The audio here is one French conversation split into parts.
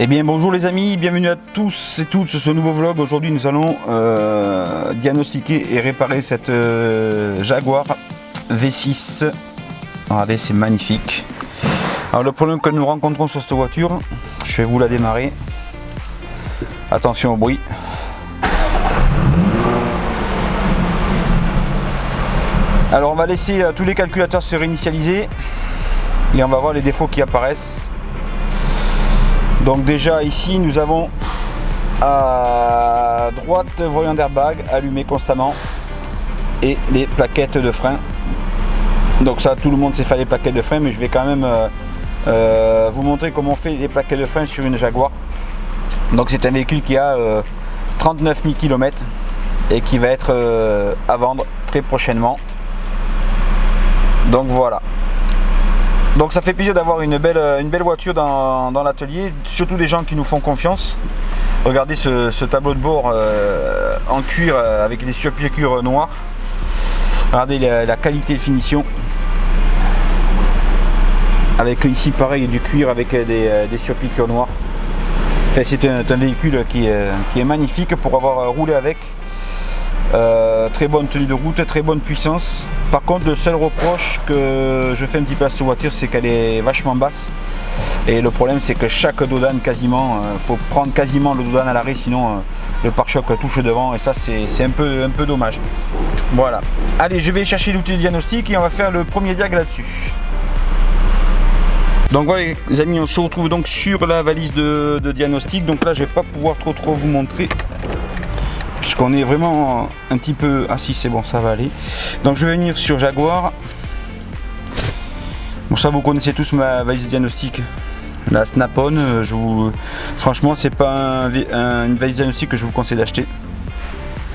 Eh bien bonjour les amis, bienvenue à tous et toutes sur ce nouveau vlog. Aujourd'hui nous allons diagnostiquer et réparer cette Jaguar V6. Regardez, c'est magnifique. Alors le problème que nous rencontrons sur cette voiture, je vais vous la démarrer. Attention au bruit. Alors on va laisser tous les calculateurs se réinitialiser et on va voir les défauts qui apparaissent. Donc déjà ici nous avons à droite voyant d'airbag allumé constamment et les plaquettes de frein. Donc ça, tout le monde sait faire les plaquettes de frein, mais je vais quand même vous montrer comment on fait les plaquettes de frein sur une Jaguar. Donc c'est un véhicule qui a 39 000 km et qui va être à vendre très prochainement. Donc voilà. Donc ça fait plaisir d'avoir une belle voiture dans l'atelier, surtout des gens qui nous font confiance. Regardez ce tableau de bord en cuir avec des surpiqûres noires. Regardez la qualité de finition. Avec ici pareil du cuir avec des surpiqûres noires. Enfin, c'est un véhicule qui est magnifique pour avoir roulé avec. Très bonne tenue de route, très bonne puissance. Par contre, le seul reproche que je fais un petit peu à cette voiture, c'est qu'elle est vachement basse. Et le problème, c'est que chaque dodane quasiment, faut prendre quasiment le dodane à l'arrêt, sinon le pare-choc touche devant et ça c'est un peu dommage. Voilà. Allez, je vais chercher l'outil de diagnostic et on va faire le premier diag là-dessus. Donc voilà les amis, on se retrouve donc sur la valise de diagnostic. Donc là, je vais pas pouvoir trop vous montrer, puisqu'on est vraiment un petit peu... Ah si, c'est bon, ça va aller. Donc je vais venir sur Jaguar. Bon, ça vous connaissez tous ma valise de diagnostic, la Snap-on. Franchement, c'est pas une valise de diagnostic que je vous conseille d'acheter.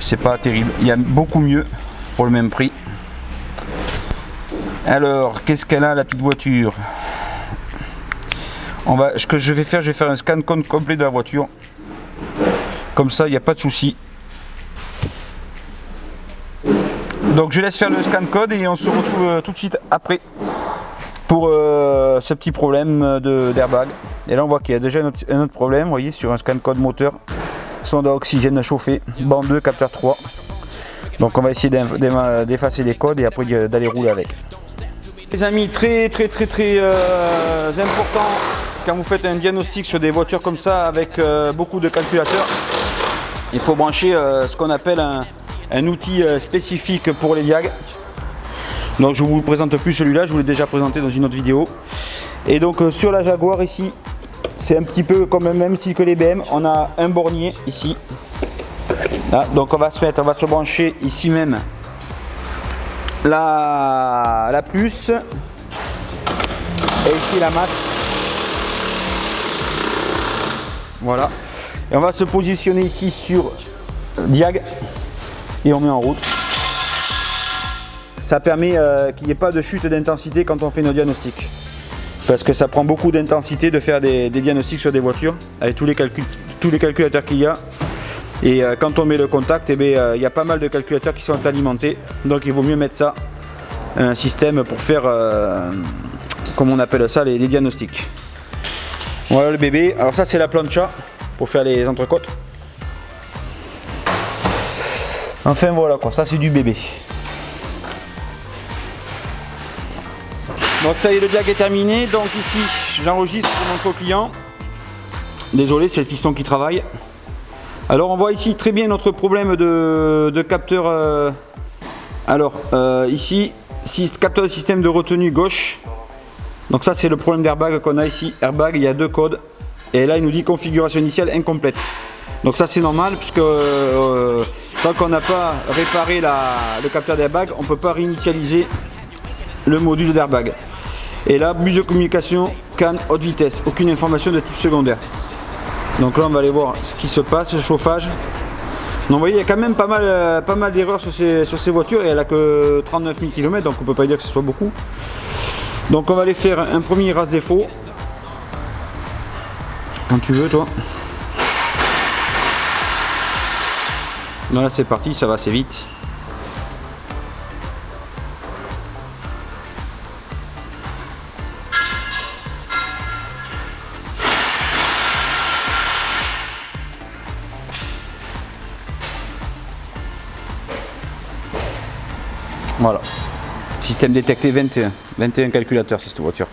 C'est pas terrible. Il y a beaucoup mieux pour le même prix. Alors, qu'est-ce qu'elle a la petite voiture? Ce que je vais faire un scan code complet de la voiture. Comme ça, il n'y a pas de souci. Donc je laisse faire le scan code et on se retrouve tout de suite après pour ce petit problème d'airbag. Et là on voit qu'il y a déjà un autre problème, vous voyez, sur un scan code moteur, sonde à oxygène chauffé, bande 2, capteur 3. Donc on va essayer d'effacer les codes et après d'aller rouler avec. Les amis, très important quand vous faites un diagnostic sur des voitures comme ça avec beaucoup de calculateurs, il faut brancher ce qu'on appelle un outil spécifique pour les diags. Donc je ne vous présente plus celui-là, je vous l'ai déjà présenté dans une autre vidéo. Et donc sur la Jaguar ici, c'est un petit peu comme le même style que les BM, on a un bornier ici. Là, donc on va se brancher ici même la plus et ici la masse. Voilà. Et on va se positionner ici sur diag. Et on met en route. Ça permet qu'il n'y ait pas de chute d'intensité quand on fait nos diagnostics. Parce que ça prend beaucoup d'intensité de faire des diagnostics sur des voitures avec tous les calculateurs qu'il y a. Et quand on met le contact, il y a pas mal de calculateurs qui sont alimentés. Donc il vaut mieux mettre ça, un système pour faire, comme on appelle ça, les diagnostics. Voilà le bébé. Alors ça c'est la plancha pour faire les entrecôtes. Enfin voilà quoi, ça c'est du bébé. Donc ça y est, le diag est terminé. Donc ici j'enregistre pour mon client. Désolé, c'est le fiston qui travaille. Alors on voit ici très bien notre problème de capteur. Ici, capteur de système de retenue gauche. Donc ça c'est le problème d'airbag qu'on a ici. Airbag, il y a deux codes. Et là il nous dit configuration initiale incomplète. Donc ça c'est normal puisque tant qu'on n'a pas réparé le capteur d'airbag, on ne peut pas réinitialiser le module d'airbag. Et là, bus de communication CAN haute vitesse, aucune information de type secondaire. Donc là on va aller voir ce qui se passe, le chauffage. Donc vous voyez, il y a quand même pas mal d'erreurs sur ces voitures et elle a que 39 000 km, donc on ne peut pas dire que ce soit beaucoup. Donc on va aller faire un premier ras défaut. Quand tu veux toi. Là c'est parti, ça va assez vite. Voilà. Système détecté 21. 21 calculateurs, c'est cette voiture.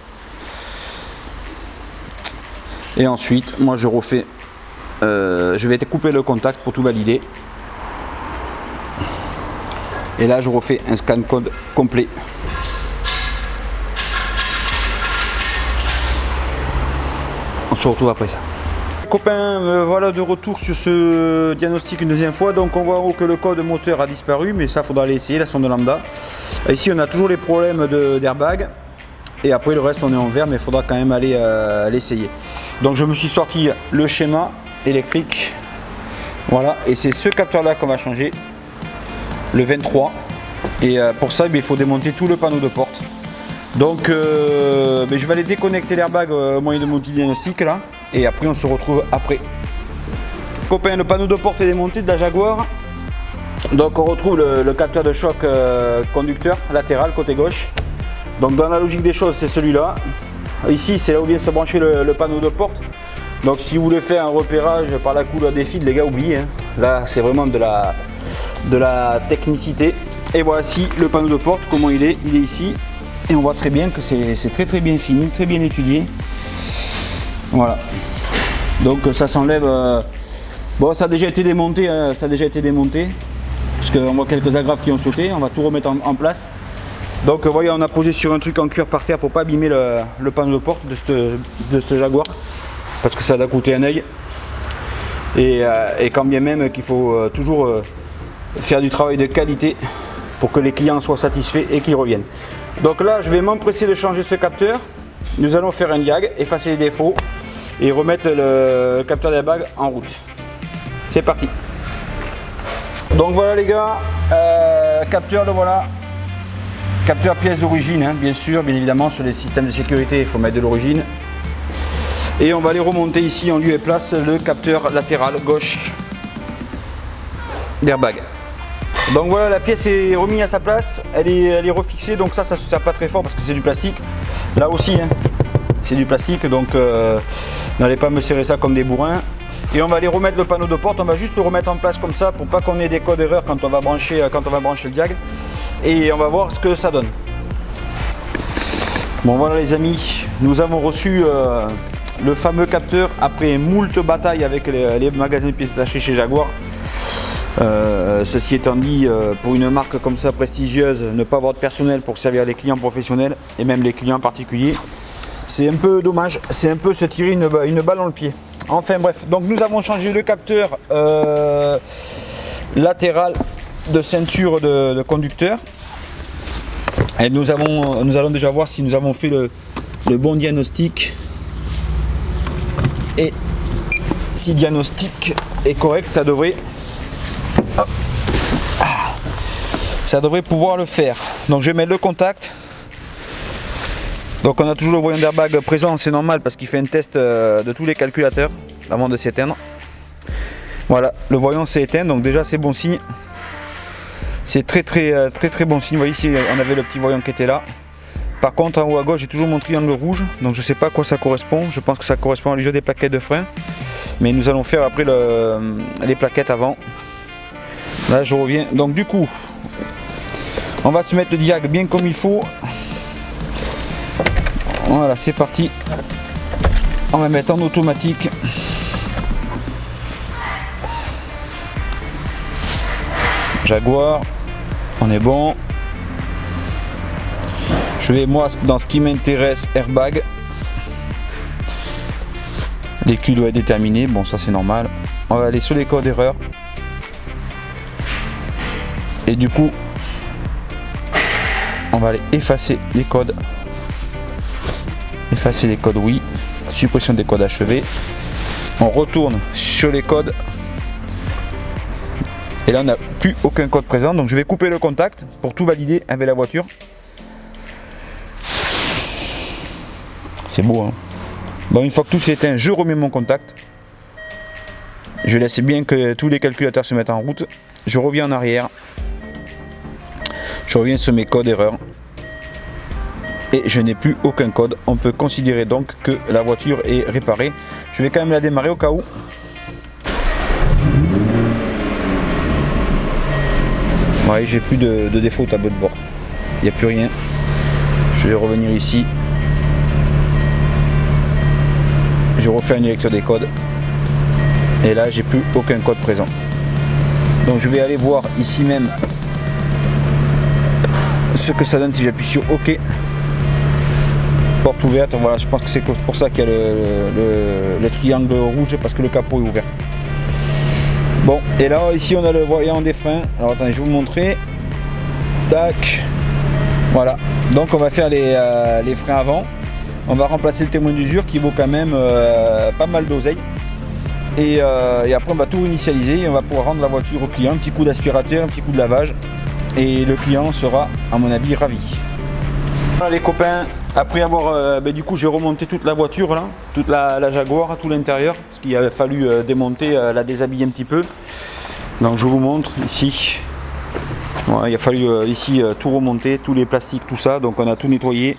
Et ensuite, moi je refais, je vais couper le contact pour tout valider. Et là, je refais un scan code complet. On se retrouve après ça. Copains, voilà de retour sur ce diagnostic une deuxième fois. Donc on voit en haut que le code moteur a disparu, mais ça faudra l'essayer, la sonde lambda. Ici on a toujours les problèmes d'airbag. Et après le reste on est en vert, mais il faudra quand même aller l'essayer. Donc je me suis sorti le schéma électrique. Voilà, et c'est ce capteur là qu'on va changer. Le 23. Et pour ça il faut démonter tout le panneau de porte. Donc je vais aller déconnecter l'airbag au moyen de mon petit diagnostic là. Et après on se retrouve après. Copains, le panneau de porte est démonté de la Jaguar. Donc on retrouve le capteur de choc conducteur latéral côté gauche. Donc dans la logique des choses c'est celui-là. Ici c'est là où vient se brancher le panneau de porte. Donc si vous voulez faire un repérage par la couleur des fils, les gars, oubliez. Hein. Là c'est vraiment de la technicité. Et voici le panneau de porte, comment il est ici. Et on voit très bien que c'est très bien fini, très bien étudié. Voilà. Donc ça s'enlève. Bon, ça a déjà été démonté, parce qu'on voit quelques agrafes qui ont sauté. On va tout remettre en place. Donc voyez, on a posé sur un truc en cuir par terre pour pas abîmer le panneau de porte de ce Jaguar, parce que ça a coûté un œil. Et quand bien même qu'il faut toujours faire du travail de qualité pour que les clients soient satisfaits et qu'ils reviennent. Donc là, je vais m'empresser de changer ce capteur. Nous allons faire un diag, effacer les défauts et remettre le capteur d'airbag en route. C'est parti. Donc voilà les gars, capteur, le voilà. Capteur pièce d'origine, hein, bien sûr, bien évidemment, sur les systèmes de sécurité, il faut mettre de l'origine. Et on va aller remonter ici en lieu et place le capteur latéral gauche d'airbag. Donc voilà, la pièce est remise à sa place, elle est refixée, donc ça se sert pas très fort parce que c'est du plastique. Là aussi, hein, c'est du plastique, donc n'allez pas me serrer ça comme des bourrins. Et on va aller remettre le panneau de porte, on va juste le remettre en place comme ça pour pas qu'on ait des codes d'erreur quand on va brancher le diag. Et on va voir ce que ça donne. Bon voilà les amis, nous avons reçu le fameux capteur après moult batailles avec les magasins de pièces détachées chez Jaguar. Ceci étant dit, pour une marque comme ça prestigieuse, ne pas avoir de personnel pour servir les clients professionnels et même les clients particuliers, c'est un peu dommage, c'est un peu se tirer une balle dans le pied. Enfin bref, donc nous avons changé le capteur latéral de ceinture de conducteur. Et nous allons déjà voir si nous avons fait le bon diagnostic et si le diagnostic est correct, ça devrait pouvoir le faire. Donc je vais mettre le contact. Donc on a toujours le voyant d'airbag présent, c'est normal parce qu'il fait un test de tous les calculateurs avant de s'éteindre. Voilà, le voyant s'est éteint, donc déjà c'est bon signe. C'est très bon signe. Vous voyez ici on avait le petit voyant qui était là. Par contre en haut à gauche j'ai toujours mon triangle rouge, donc je ne sais pas à quoi ça correspond. Je pense que ça correspond à l'usure des plaquettes de frein. Mais nous allons faire après les plaquettes avant. Là je reviens. Donc du coup, on va se mettre le diag bien comme il faut. Voilà, c'est parti. On va mettre en automatique. Jaguar, on est bon. Je vais moi dans ce qui m'intéresse, airbag. L'écu doit être déterminé, bon ça c'est normal. On va aller sur les codes erreurs. Et du coup, on va aller effacer les codes. Effacer les codes oui. Suppression des codes achevés. On retourne sur les codes. Et là on n'a plus aucun code présent, donc je vais couper le contact pour tout valider avec la voiture. C'est beau hein. Bon, une fois que tout s'est éteint, je remets mon contact. Je laisse bien que tous les calculateurs se mettent en route. Je reviens en arrière. Je reviens sur mes codes erreurs. Et je n'ai plus aucun code. On peut considérer donc que la voiture est réparée. Je vais quand même la démarrer au cas où. Ouais, j'ai plus de défaut au tableau de bord. il n'y a plus rien. Je vais revenir ici. Je refais une lecture des codes. Et là, j'ai plus aucun code présent. Donc je vais aller voir ici même ce que ça donne si j'appuie sur OK. Porte ouverte, voilà, je pense que c'est pour ça qu'il y a le triangle rouge, parce que le capot est ouvert. Bon, et là ici on a le voyant des freins. Alors attendez, je vais vous montrer. Tac. Voilà, donc on va faire les freins avant. On va remplacer le témoin d'usure qui vaut quand même pas mal d'oseille. Et après on va tout initialiser et on va pouvoir rendre la voiture au client. Un petit coup d'aspirateur, un petit coup de lavage. Et le client sera à mon avis ravi. Voilà les copains, après avoir du coup j'ai remonté toute la voiture là, toute la Jaguar, tout l'intérieur, parce qu'il a fallu démonter, la déshabiller un petit peu. Donc je vous montre ici. Voilà, il a fallu ici tout remonter, tous les plastiques, tout ça, donc on a tout nettoyé.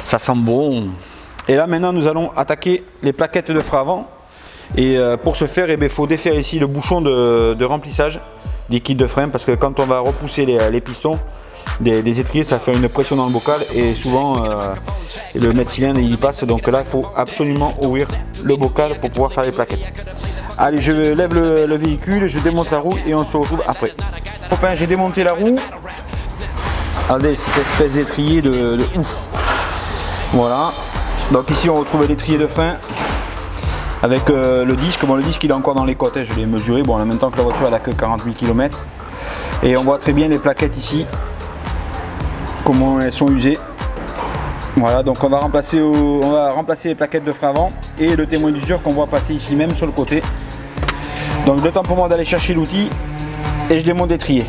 Ça sent bon. Et là maintenant nous allons attaquer les plaquettes de frein avant. Et pour ce faire, il faut défaire ici le bouchon de remplissage liquide de frein, parce que quand on va repousser les pistons des étriers, ça fait une pression dans le bocal et souvent le mètre cylindre il y passe, donc là il faut absolument ouvrir le bocal pour pouvoir faire les plaquettes. Allez, je lève le véhicule, je démonte la roue et on se retrouve après. Enfin, j'ai démonté la roue. Regardez cette espèce d'étrier de ouf. Voilà, donc ici on retrouve l'étrier de frein avec le disque. Bon, le disque il est encore dans les côtes, je l'ai mesuré, bon en même temps que la voiture elle a que 40 000 km. Et on voit très bien les plaquettes ici, comment elles sont usées. Voilà, donc on va remplacer les plaquettes de frein avant et le témoin d'usure qu'on voit passer ici même sur le côté. Donc le temps pour moi d'aller chercher l'outil et je démonte l'étrier.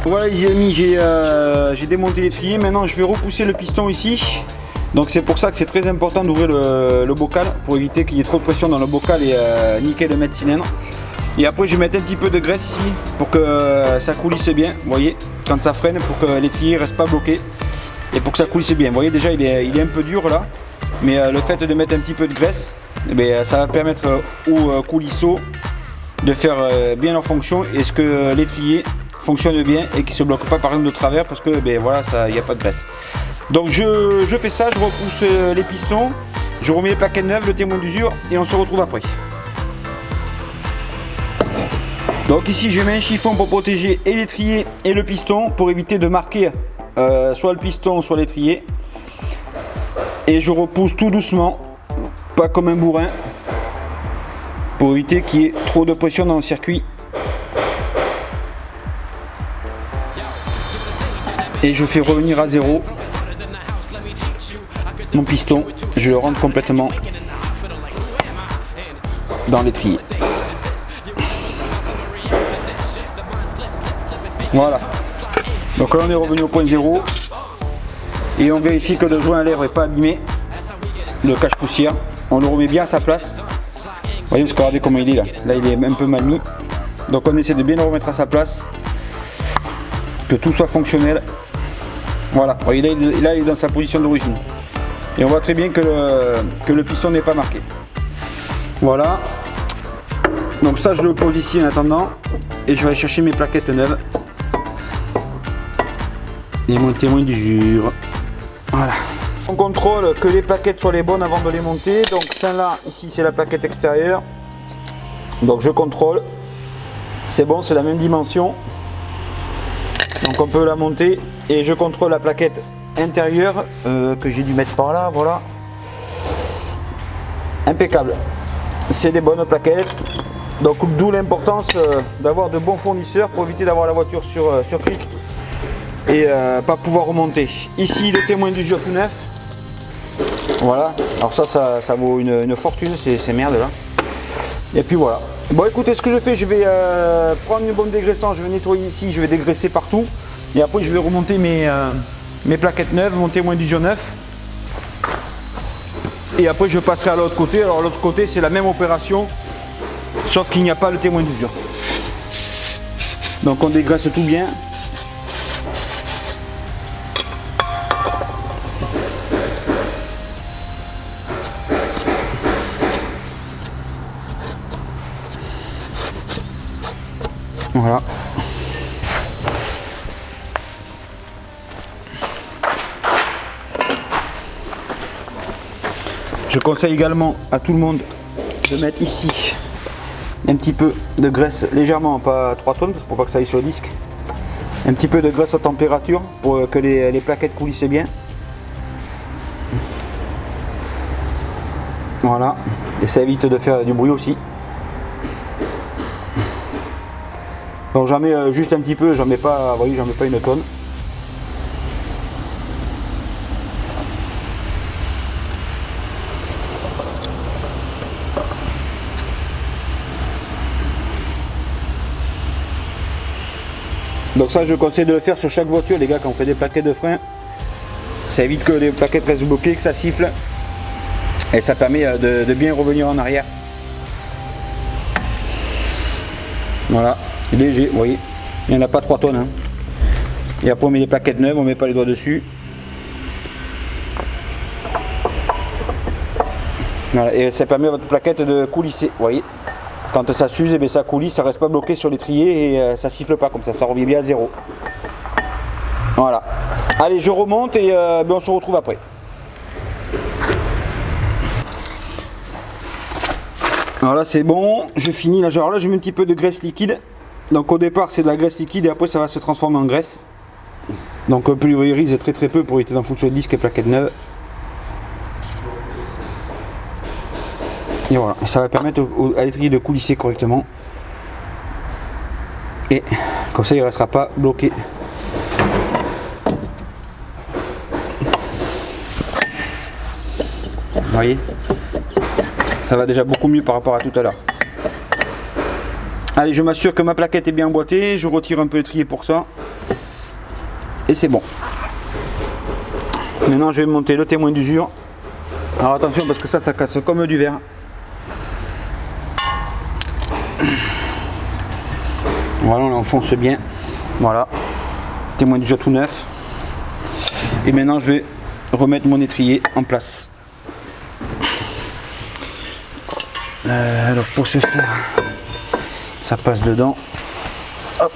Voilà les amis, j'ai démonté l'étrier, maintenant je vais repousser le piston ici. Donc c'est pour ça que c'est très important d'ouvrir le bocal pour éviter qu'il y ait trop de pression dans le bocal et niquer le mètre cylindre. Et après je vais mettre un petit peu de graisse ici pour que ça coulisse bien, vous voyez, quand ça freine, pour que l'étrier ne reste pas bloqué et pour que ça coulisse bien. Vous voyez déjà il est un peu dur là, mais le fait de mettre un petit peu de graisse, ça va permettre aux coulisseaux de faire bien leur fonction et ce que l'étrier fonctionne bien et qu'il ne se bloque pas par exemple de travers, parce que voilà, il n'y a pas de graisse. Donc je fais ça, je repousse les pistons, je remets les plaquettes neuves, le témoin d'usure et on se retrouve après. Donc ici je mets un chiffon pour protéger et l'étrier et le piston pour éviter de marquer soit le piston soit l'étrier. Et je repousse tout doucement, pas comme un bourrin, pour éviter qu'il y ait trop de pression dans le circuit. Et je fais revenir à zéro mon piston, je le rentre complètement dans l'étrier. Voilà. Donc là on est revenu au point zéro et on vérifie que le joint à lèvres n'est pas abîmé, le cache-poussière. On le remet bien à sa place. Vous voyez, parce que regardez comment il est là. Là il est un peu mal mis. Donc on essaie de bien le remettre à sa place, que tout soit fonctionnel. Voilà, vous voyez, là il est dans sa position d'origine. Et on voit très bien que le piston n'est pas marqué. Voilà. Donc ça je le pose ici en attendant. Et je vais aller chercher mes plaquettes neuves. Et mon témoin d'usure. Voilà. On contrôle que les plaquettes soient les bonnes avant de les monter. Donc celle-là, ici c'est la plaquette extérieure. Donc je contrôle. C'est bon, c'est la même dimension. Donc on peut la monter. Et je contrôle la plaquette intérieure que j'ai dû mettre par là, voilà. Impeccable. C'est des bonnes plaquettes. Donc d'où l'importance d'avoir de bons fournisseurs pour éviter d'avoir la voiture sur clic et pas pouvoir remonter. Ici le témoin d'usure tout neuf. Voilà. Alors ça vaut une fortune, ces merdes là. Et puis voilà. Bon écoutez, ce que je fais, je vais prendre une bonne dégraissant, je vais nettoyer ici, je vais dégraisser partout. Et après je vais remonter mes plaquettes neuves, mon témoin d'usure neuf. Et après je passerai à l'autre côté. Alors l'autre côté c'est la même opération, sauf qu'il n'y a pas le témoin d'usure. Donc on dégraisse tout bien. Je conseille également à tout le monde de mettre ici un petit peu de graisse légèrement, pas 3 tonnes pour pas que ça aille sur le disque. Un petit peu de graisse haute température pour que les plaquettes coulissent bien. Voilà, et ça évite de faire du bruit aussi. Donc j'en mets juste un petit peu, j'en mets pas, vous voyez, j'en mets pas une tonne. Donc ça je conseille de le faire sur chaque voiture les gars quand on fait des plaquettes de frein. Ça évite que les plaquettes restent bloquées, que ça siffle. Et ça permet de bien revenir en arrière. Voilà, léger, vous voyez. Il n'y en a pas 3 tonnes. Hein. Et après on met des plaquettes neuves, on ne met pas les doigts dessus. Voilà, et ça permet à votre plaquette de coulisser, vous voyez. Quand ça s'use, eh ça coulisse, ça reste pas bloqué sur l'étrier et ça siffle pas comme ça revient bien à zéro. Voilà. Allez, je remonte et on se retrouve après. Alors là c'est bon, je finis là, genre là je mets un petit peu de graisse liquide. Donc au départ c'est de la graisse liquide et après ça va se transformer en graisse. Donc on pulvérise très peu pour éviter d'en foutre sur le disque et plaquettes neuves. Et voilà, ça va permettre à l'étrier de coulisser correctement. Et comme ça il ne restera pas bloqué. Vous voyez ? Ça va déjà beaucoup mieux par rapport à tout à l'heure. Allez, je m'assure que ma plaquette est bien emboîtée. Je retire un peu l'étrier pour ça. Et c'est bon. Maintenant, je vais monter le témoin d'usure. Alors attention parce que ça casse comme du verre. Voilà, on enfonce bien. Voilà. Témoin d'usure tout neuf. Et maintenant, je vais remettre mon étrier en place. Alors pour ce faire, ça passe dedans. Hop.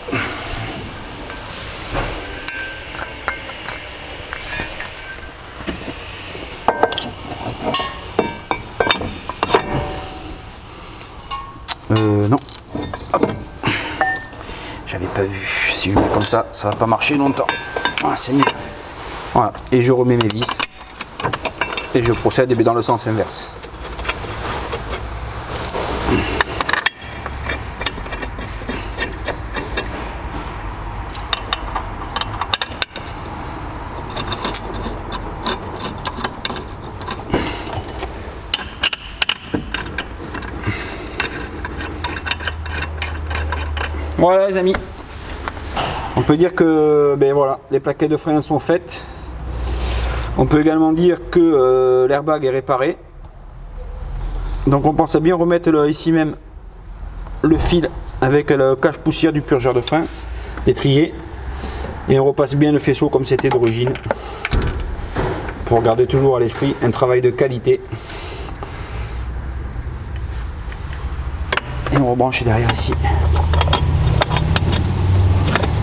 Non. Hop. J'avais pas vu. Si je mets comme ça va pas marcher longtemps. Ah, c'est mieux. Voilà. Et je remets mes vis. Et je procède dans le sens inverse. Voilà les amis, on peut dire que voilà, les plaquettes de frein sont faites. On peut également dire que l'airbag est réparé. Donc on pense à bien remettre ici même le fil avec le cache-poussière du purgeur de frein, l'étrier, et on repasse bien le faisceau comme c'était d'origine pour garder toujours à l'esprit un travail de qualité. Et on rebranche derrière ici.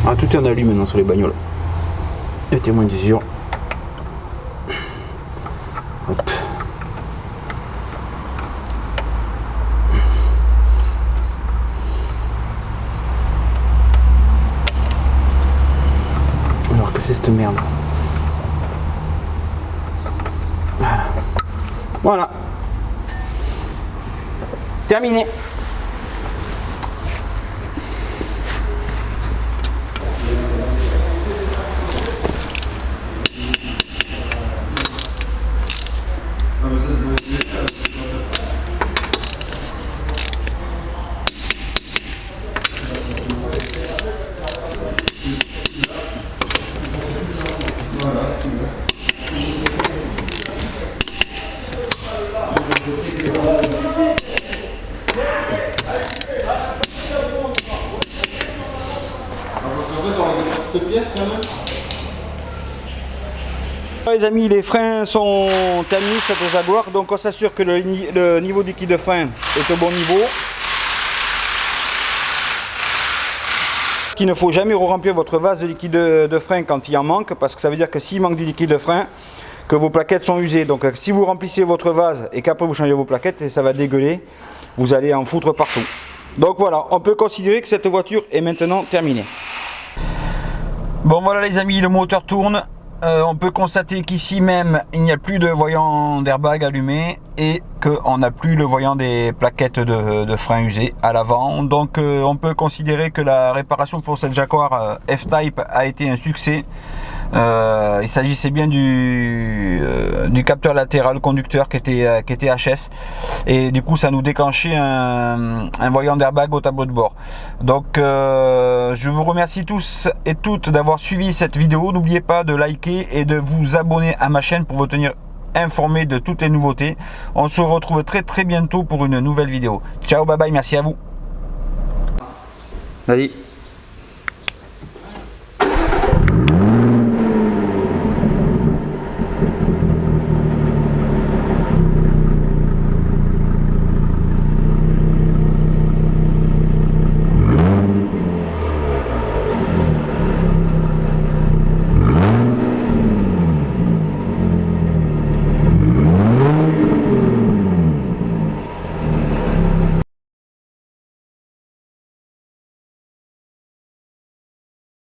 Ah, tout est en alu maintenant sur les bagnoles. Le témoin d'usure. Hop. Alors que c'est cette merde. Voilà. Voilà. Terminé. Les amis, les freins sont terminés sur le Jaguar, donc on s'assure que le niveau du liquide de frein est au bon niveau. Il ne faut jamais remplir votre vase de liquide de frein quand il en manque, parce que ça veut dire que s'il manque du liquide de frein, que vos plaquettes sont usées. Donc si vous remplissez votre vase et qu'après vous changez vos plaquettes, ça va dégueuler, vous allez en foutre partout. Donc voilà, on peut considérer que cette voiture est maintenant terminée. Bon voilà les amis, le moteur tourne. On peut constater qu'ici même il n'y a plus de voyant d'airbag allumé et qu'on n'a plus le voyant des plaquettes de frein usées à l'avant. Donc on peut considérer que la réparation pour cette Jaguar F-Type a été un succès. Il s'agissait bien du capteur latéral conducteur qui était HS, et du coup ça nous déclenchait un voyant d'airbag au tableau de bord. Donc je vous remercie tous et toutes d'avoir suivi cette vidéo. N'oubliez pas de liker et de vous abonner à ma chaîne pour vous tenir informé de toutes les nouveautés. On se retrouve très bientôt pour une nouvelle vidéo. Ciao, bye bye, merci à vous. Vas-y.